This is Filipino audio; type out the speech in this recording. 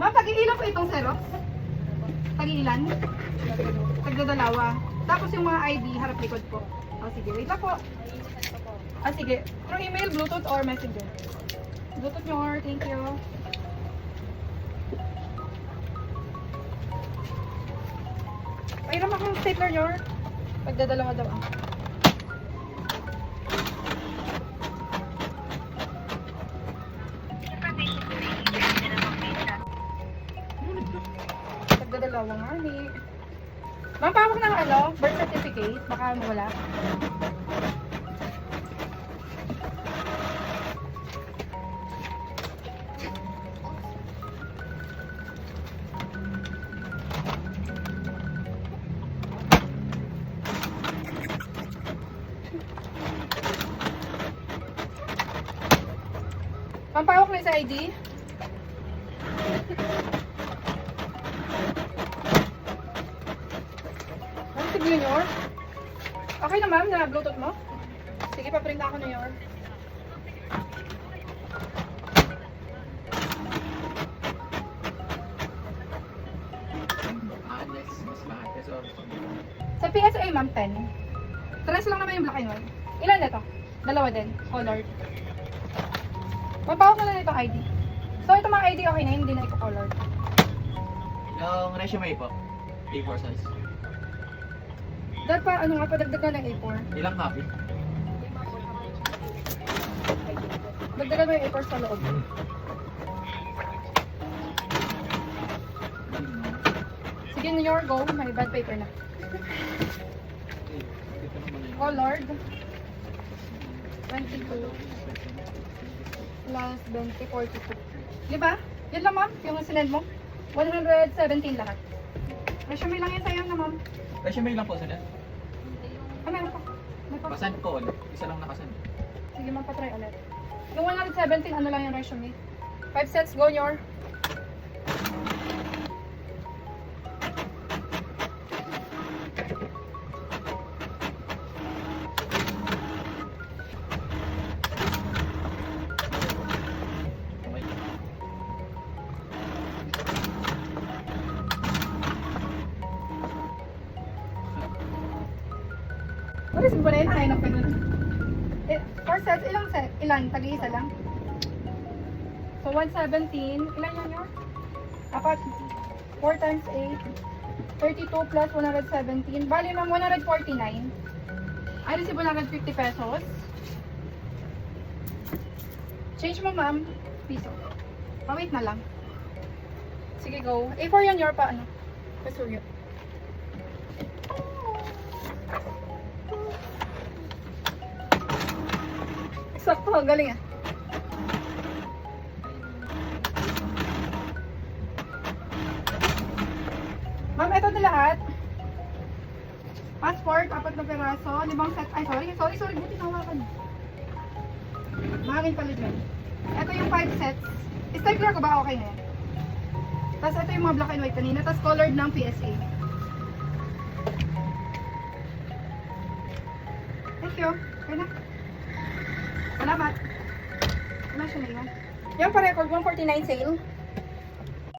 Ma'am, tag-iilan po itong Xerox? Tag-iilan? Tagdadalawa. Tapos yung mga ID, harap likod po. O sige, wait lang po. Sige. Through email, Bluetooth, or Messenger? Bluetooth nyo, thank you. Pairam akong stapler nyo. Pagdadalawa daw. Pagdadalawa nga ni. Ma'am, pawag ng birth certificate. Baka mawala. Pampawak na sa ID. Ma'am, si Junior. Okay na ma'am, na Bluetooth mo? Sige, paprint ako na yun. Sa PSA ma'am, 10. Tres lang naman yung black and white. Ilan na to? Dalawa din. Colored. Magpawag na lang itong ID. So, itong mga ID okay na, hindi na iko-color. Yung resume po, A4 size. Dahil pa, ano nga, padagdagan ng A4. Ilang copy? Dagdagan mo yung A4 sa loob. Sige, New York, go. May bad paper na. Colored. 22. Plus 20, 42. Diba? Yan lang ma'am, yung sinend mo. 117 lahat. Resume lang yan sa'yo na ma'am. Resume lang po sila. Meron pa. May pa. Pasend ko ulit. Isa lang nakasend. Sige ma'am, patry ulit. Yung 117, ano lang yung resume. 5 sets, go Nyor. What is ba na yun? Sign up ka nun. 4 sets, ilang set? Ilan? Tag-iisa lang? So, 117. Ilan yan yun? Apat. 4 times 8. 32 plus 117. Bali, ma'am, 149. I receive 150 pesos. Change mo, ma'am. Piso. Wait na lang. Sige, go. A4 yan, your pa, ano? Pasuyo. Sakto, galing ah. Ma'am, ito na lahat. Passport, 4 na peraso, 5 set. Ay, sorry, buti nawakan. Mahangin pala dyan. Ito yung 5 sets. Stapler ko ba? Okay na yan. Tapos ito yung mga black and white kanina. Tapos colored ng PSA. Thank you. Okay na. Salamat. Wala siya na yun. Yung pa-record, 149 sale.